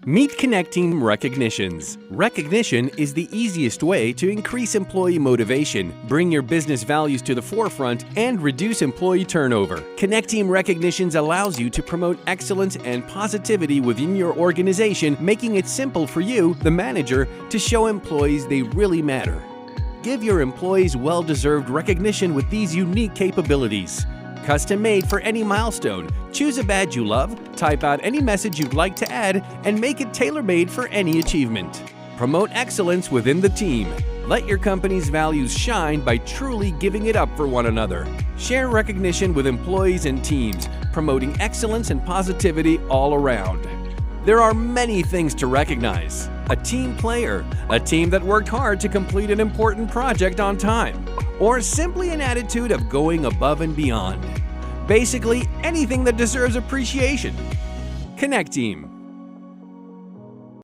Meet Connecteam Recognitions. Recognition is the easiest way to increase employee motivation, bring your business values to the forefront, and reduce employee turnover. Connecteam Recognitions allows you to promote excellence and positivity within your organization, making it simple for you, the manager, to show employees they really matter. Give your employees well-deserved recognition with these unique capabilities. Custom-made for any milestone. Choose a badge you love, type out any message you'd like to add, and make it tailor-made for any achievement. Promote excellence within the team. Let your company's values shine by truly giving it up for one another. Share recognition with employees and teams, promoting excellence and positivity all around. There are many things to recognize. A team player, a team that worked hard to complete an important project on time, or simply an attitude of going above and beyond. Basically, anything that deserves appreciation. Connecteam.